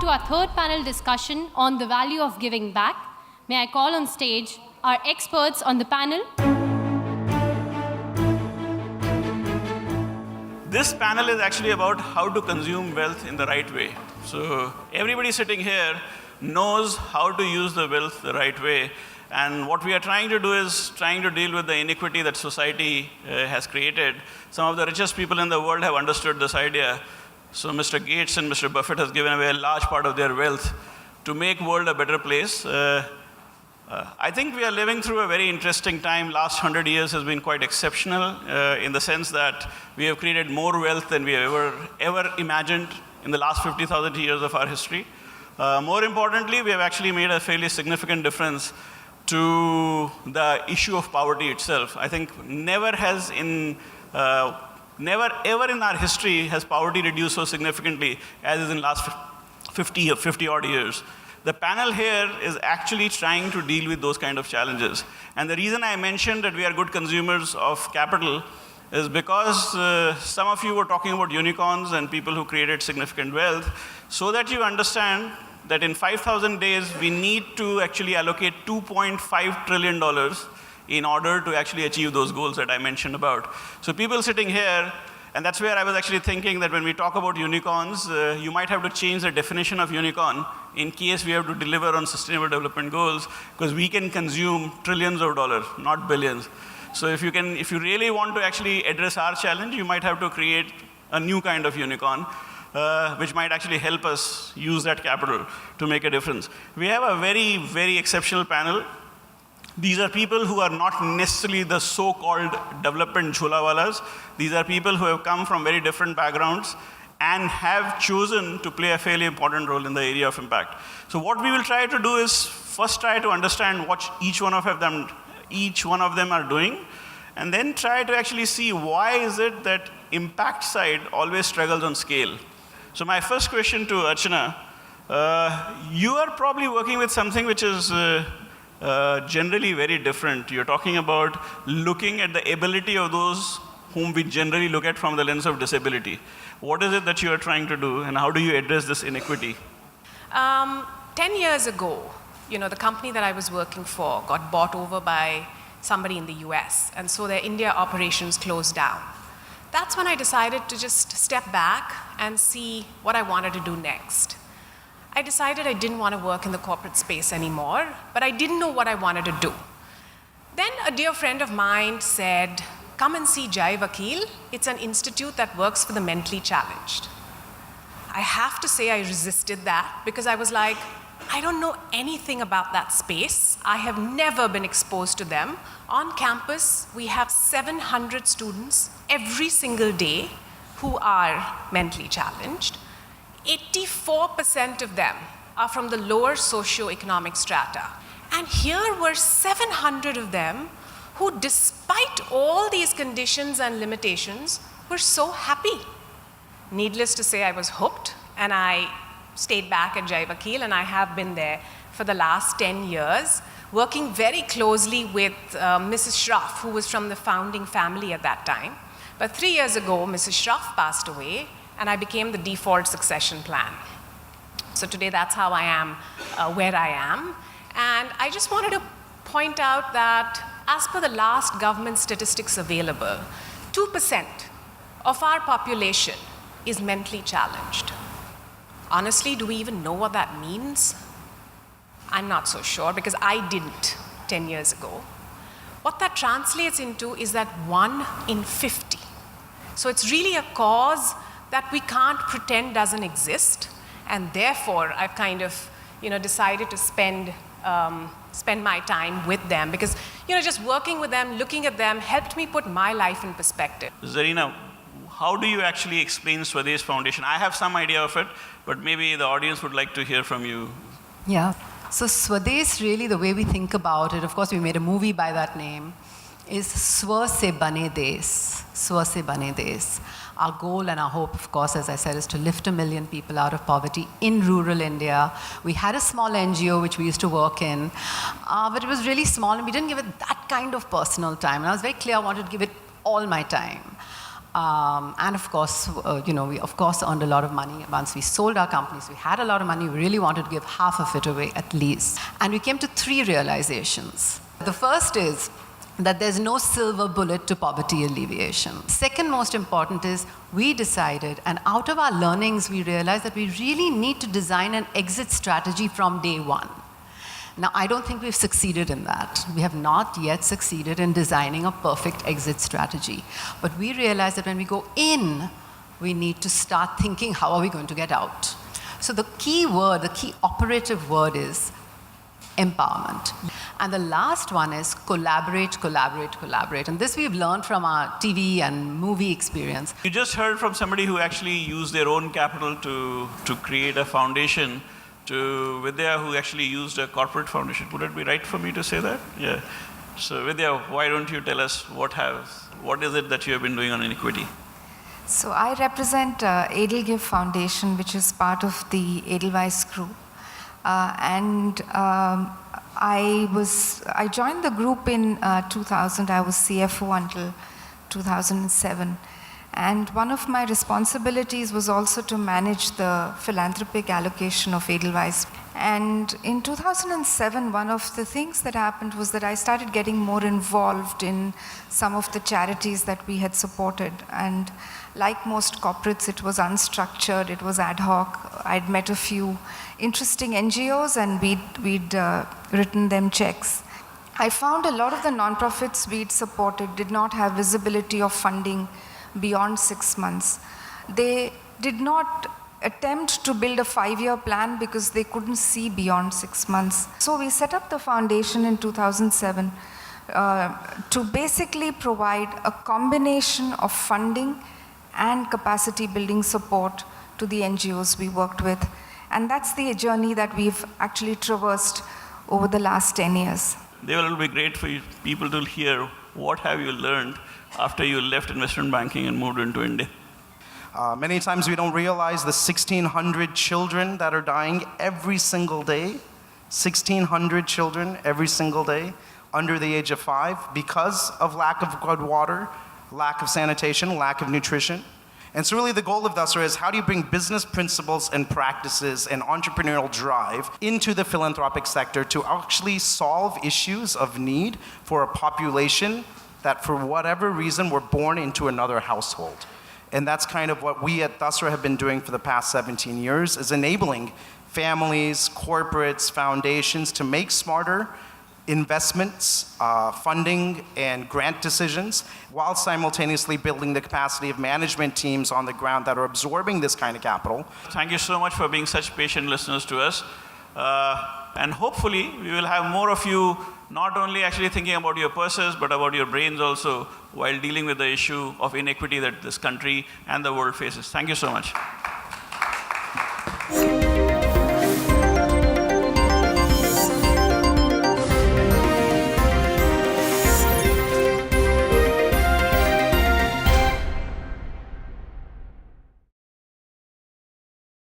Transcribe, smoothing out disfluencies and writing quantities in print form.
to our third panel discussion on the value of giving back. May I call on stage our experts on the panel. This panel is actually about how to consume wealth in the right way. So everybody sitting here knows how to use the wealth the right way. And what we are trying to do is trying to deal with the inequity that society has created. Some of the richest people in the world have understood this idea. So Mr. Gates and Mr. Buffett has given away a large part of their wealth to make world a better place. I think we are living through a very interesting time. Last 100 years has been quite exceptional in the sense that we have created more wealth than we have ever imagined in the last 50,000 years of our history. More importantly, we have actually made a fairly significant difference to the issue of poverty itself. I think never ever in our history has poverty reduced so significantly as is in the last 50 odd years. The panel here is actually trying to deal with those kind of challenges. And the reason I mentioned that we are good consumers of capital is because some of you were talking about unicorns and people who created significant wealth, so that you understand that in 5,000 days, we need to actually allocate $2.5 trillion in order to actually achieve those goals that I mentioned about. So people sitting here, and that's where I was actually thinking that when we talk about unicorns, you might have to change the definition of unicorn in case we have to deliver on sustainable development goals, because we can consume trillions of dollars, not billions. So if you really want to actually address our challenge, you might have to create a new kind of unicorn, which might actually help us use that capital to make a difference. We have a very, very exceptional panel. These are people who are not necessarily the so-called development jholawalas. These are people who have come from very different backgrounds and have chosen to play a fairly important role in the area of impact. So what we will try to do is first try to understand what each one of them are doing, and then try to actually see why is it that impact side always struggles on scale. So my first question to Archana, you are probably working with something which is generally very different. You're talking about looking at the ability of those whom we generally look at from the lens of disability. What is it that you are trying to do, and how do you address this inequity? 10 years ago, the company that I was working for got bought over by somebody in the US, and so their India operations closed down. That's when I decided to just step back and see what I wanted to do next. I decided I didn't want to work in the corporate space anymore, but I didn't know what I wanted to do. Then a dear friend of mine said, come and see Jai Vakil. It's an institute that works for the mentally challenged. I have to say I resisted that because I was like, I don't know anything about that space. I have never been exposed to them. On campus, we have 700 students every single day who are mentally challenged. 84% of them are from the lower socioeconomic strata. And here were 700 of them who, despite all these conditions and limitations, were so happy. Needless to say, I was hooked, and I stayed back at Jai Vakil, and I have been there for the last 10 years, working very closely with Mrs. Shroff, who was from the founding family at that time. But 3 years ago, Mrs. Shroff passed away, and I became the default succession plan. So today, that's how I am where I am. And I just wanted to point out that as per the last government statistics available, 2% of our population is mentally challenged. Honestly, do we even know what that means? I'm not so sure, because I didn't 10 years ago. What that translates into is that 1 in 50. So it's really a cause that we can't pretend doesn't exist, and therefore I've kind of decided to spend my time with them, because just working with them, looking at them, helped me put my life in perspective. Zarina, how do you actually explain Swadesh Foundation? I have some idea of it, but maybe the audience would like to hear from you. Yeah. So Swadesh, really the way we think about it, of course we made a movie by that name, is Swa se bane des. Swa se bane des. Our goal and our hope, of course, as I said, is to lift 1 million people out of poverty in rural India. We had a small NGO which we used to work in, but it was really small, and we didn't give it that kind of personal time. And I was very clear I wanted to give it all my time. And of course, we of course earned a lot of money. Once we sold our companies, we had a lot of money. We really wanted to give half of it away at least. And we came to 3 realizations. The first is that there's no silver bullet to poverty alleviation. Second most important is we decided, and out of our learnings, we realized that we really need to design an exit strategy from day one. Now, I don't think we've succeeded in that. We have not yet succeeded in designing a perfect exit strategy. But we realized that when we go in, we need to start thinking, how are we going to get out? So the key word, the key operative word is empowerment. And the last one is collaborate, collaborate, collaborate. And this we've learned from our TV and movie experience. You just heard from somebody who actually used their own capital to create a foundation, to Vidya, who actually used a corporate foundation. Would it be right for me to say that? Yeah. So Vidya, why don't you tell us what is it that you have been doing on inequity? So I represent Edelgive Foundation, which is part of the Edelweiss group. I joined the group in 2000. I was CFO until 2007. And one of my responsibilities was also to manage the philanthropic allocation of Edelweiss. And in 2007, one of the things that happened was that I started getting more involved in some of the charities that we had supported. And like most corporates, it was unstructured, it was ad hoc. I'd met a few interesting NGOs and we'd written them checks. I found a lot of the nonprofits we'd supported did not have visibility of funding beyond 6 months. They did not attempt to build a 5-year plan because they couldn't see beyond 6 months. So we set up the foundation in 2007 to basically provide a combination of funding and capacity building support to the NGOs we worked with. And that's the journey that we've actually traversed over the last 10 years. It will be great for people to hear what have you learned after you left investment banking and moved into India. Many times we don't realize the 1,600 children that are dying every single day. 1,600 children every single day under the age of 5 because of lack of good water, lack of sanitation, lack of nutrition. And so really the goal of Dasra is how do you bring business principles and practices and entrepreneurial drive into the philanthropic sector to actually solve issues of need for a population that for whatever reason were born into another household. And that's kind of what we at Dasra have been doing for the past 17 years, is enabling families, corporates, foundations to make smarter investments, funding, and grant decisions, while simultaneously building the capacity of management teams on the ground that are absorbing this kind of capital. Thank you so much for being such patient listeners to us. And hopefully, we will have more of you not only actually thinking about your purses, but about your brains also, while dealing with the issue of inequity that this country and the world faces. Thank you so much.